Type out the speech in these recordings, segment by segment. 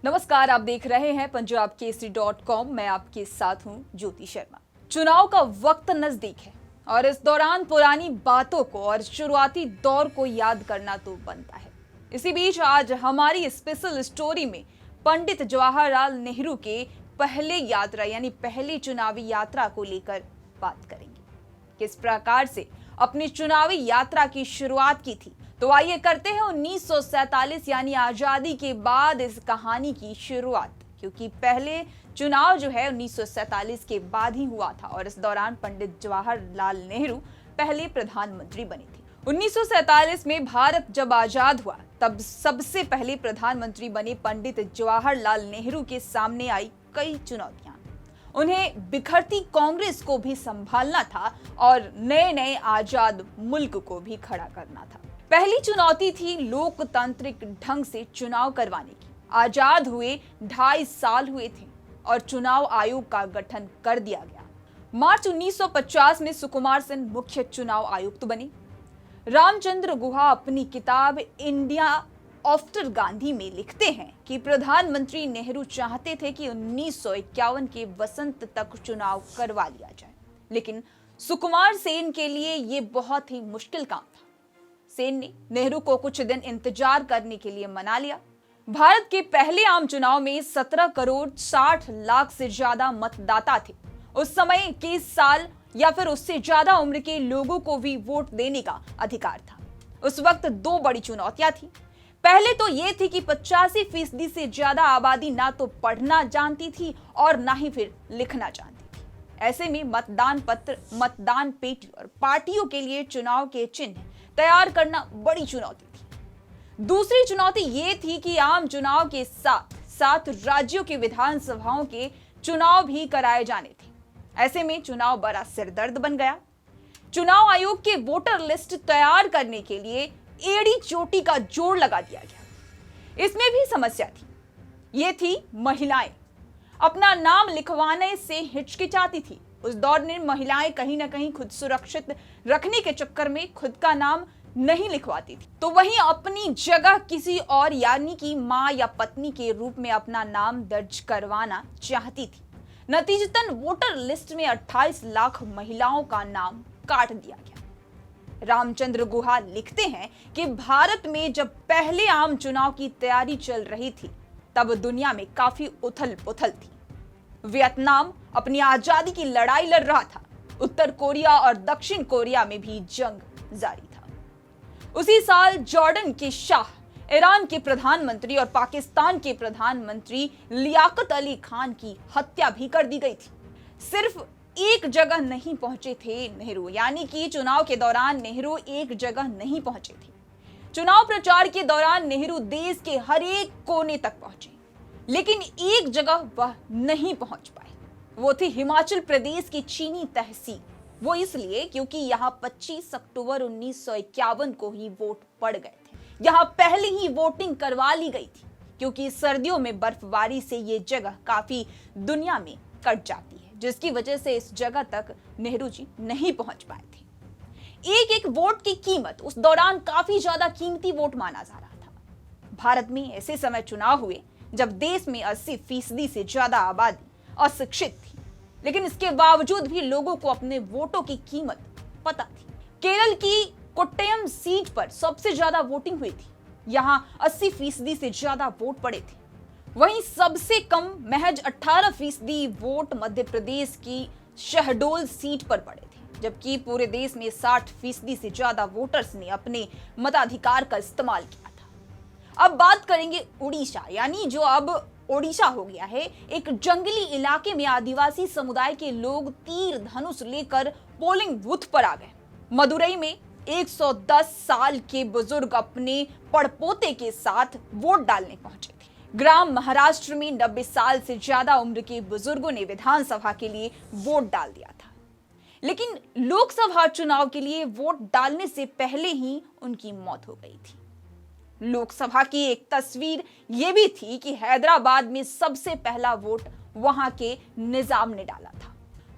नमस्कार, आप देख रहे हैं punjabkesari.com। मैं आपके साथ हूं ज्योति शर्मा। चुनाव का वक्त नजदीक है और इस दौरान पुरानी बातों को और शुरुआती दौर को याद करना तो बनता है। इसी बीच आज हमारी स्पेशल स्टोरी में पंडित जवाहरलाल नेहरू के पहली चुनावी यात्रा को लेकर बात करेंगे। किस प्रकार से अपनी चुनावी यात्रा की शुरुआत की थी, तो आइए करते हैं 1947 यानी आजादी के बाद इस कहानी की शुरुआत, क्योंकि पहले चुनाव जो है 1947 के बाद ही हुआ था और इस दौरान पंडित जवाहरलाल नेहरू पहले प्रधानमंत्री बने थे। 1947 में भारत जब आजाद हुआ तब सबसे पहले प्रधानमंत्री बने पंडित जवाहरलाल नेहरू के सामने आई कई चुनौतियां। उन्हें बिखरती कांग्रेस को भी संभालना था और नए नए आजाद मुल्क को भी खड़ा करना था। पहली चुनौती थी लोकतांत्रिक ढंग से चुनाव करवाने की। आजाद हुए 2.5 साल हुए थे और चुनाव आयोग का गठन कर दिया गया। मार्च 1950 में सुकुमार सेन मुख्य चुनाव आयुक्त बने। रामचंद्र गुहा अपनी किताब इंडिया आफ्टर गांधी में लिखते हैं कि प्रधानमंत्री नेहरू चाहते थे कि 1951 के वसंत तक चुनाव करवा लिया जाए, लेकिन सुकुमार सेन के लिए यह बहुत ही मुश्किल काम था। सेन ने नेहरू को कुछ दिन इंतजार करने के लिए मना लिया। भारत के पहले आम चुनाव में 17 करोड़ 60 लाख से ज्यादा मतदाता थे। उस समय 21 साल या फिर उससे ज्यादा उम्र के लोगों को भी वोट देने का अधिकार था। उस वक्त 2 बड़ी चुनौतियां थी। पहले तो यह थी कि 85% से ज्यादा आबादी ना तो पढ़ना जानती थी और ना ही फिर लिखना जानती थी। ऐसे में मतदान पत्र, मतदान पेटी और पार्टियों के लिए चुनाव के चिन्ह तैयार करना बड़ी चुनौती थी। दूसरी चुनौती यह थी कि आम चुनाव के साथ साथ राज्यों के विधानसभाओं के चुनाव भी कराए जाने थे। ऐसे में चुनाव बड़ा सिरदर्द बन गया। चुनाव आयोग के वोटर लिस्ट तैयार करने के लिए एड़ी चोटी का जोड़ लगा दिया गया। इसमें भी समस्या थी। ये थी महिलाएं अपना नाम लिखवाने से हिचकिचाती थी। उस दौर में महिलाएं कहीं ना कहीं खुद सुरक्षित रखने के चक्कर में खुद का नाम नहीं लिखवाती थी, तो वहीं अपनी जगह किसी और यानी कि मां या पत्नी के रूप में अपना नाम दर्ज करवाना चाहती थी। नतीजतन वोटर लिस्ट में 28 लाख महिलाओं का नाम काट दिया गया। रामचंद्र गुहा लिखते हैं कि भारत में जब पहले आम चुनाव की तैयारी चल रही थी तब दुनिया में काफी उथल पुथल थी। वियतनाम अपनी आजादी की लड़ाई लड़ रहा था। उत्तर कोरिया और दक्षिण कोरिया में भी जंग जारी था। उसी साल जॉर्डन के शाह, ईरान के प्रधानमंत्री और पाकिस्तान के प्रधानमंत्री लियाकत अली खान की हत्या भी कर दी गई थी। सिर्फ एक जगह नहीं पहुंचे थे नेहरू, यानी कि चुनाव के दौरान नेहरू एक जगह नहीं पहुंचे थे। चुनाव प्रचार के दौरान नेहरू देश के हर एक कोने तक पहुंचे, लेकिन एक जगह वह नहीं पहुंच पाए। वो थी हिमाचल प्रदेश की चीनी तहसील। वो इसलिए क्योंकि यहाँ 25 अक्टूबर 1951 को ही वोट पड़ गए थे। यहाँ पहले ही वोटिंग करवा ली गई थी, क्योंकि सर्दियों में बर्फबारी से ये जगह काफी दुनिया में कट जाती है, जिसकी वजह से इस जगह तक नेहरू जी नहीं पहुंच पाए थे। एक एक वोट की कीमत उस दौरान काफी ज्यादा कीमती वोट माना जा रहा था। भारत में ऐसे समय चुनाव हुए जब देश में 80% से ज्यादा आबादी अशिक्षित थी, लेकिन इसके बावजूद भी लोगों को अपने वोटों की कीमत पता थी। केरल की कोट्टयम सीट पर सबसे ज्यादा वोटिंग हुई थी। यहां 80% से ज्यादा वोट पड़े थे। वहीं सबसे कम महज 18% वोट मध्य प्रदेश की शहडोल सीट पर पड़े थे, जबकि पूरे देश में 60% से ज्यादा वोटर्स ने अपने मताधिकार का इस्तेमाल किया था। अब बात करेंगे उड़ीसा, यानी जो अब ओडिशा हो गया है। एक जंगली इलाके में आदिवासी समुदाय के लोग तीर धनुष लेकर पोलिंग बूथ पर आ गए। मदुरई में 110 साल के बुजुर्ग अपने पड़पोते के साथ वोट डालने पहुंचे थे। ग्राम महाराष्ट्र में 90 साल से ज्यादा उम्र के बुजुर्गों ने विधानसभा के लिए वोट डाल दिया था, लेकिन लोकसभा चुनाव के लिए वोट डालने से पहले ही उनकी मौत हो गई थी। लोकसभा की एक तस्वीर यह भी थी कि हैदराबाद में सबसे पहला वोट वहां के निजाम ने डाला था।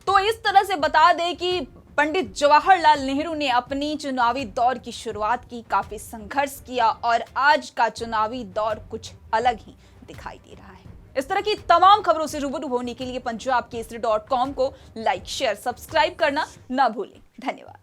तो इस तरह से बता दें कि पंडित जवाहरलाल नेहरू ने अपनी चुनावी दौर की शुरुआत की, काफी संघर्ष किया और आज का चुनावी दौर कुछ अलग ही दिखाई दे रहा है। इस तरह की तमाम खबरों से रूबरू होने के लिए पंजाबकेसरी.com को लाइक, शेयर, सब्सक्राइब करना ना भूलें। धन्यवाद।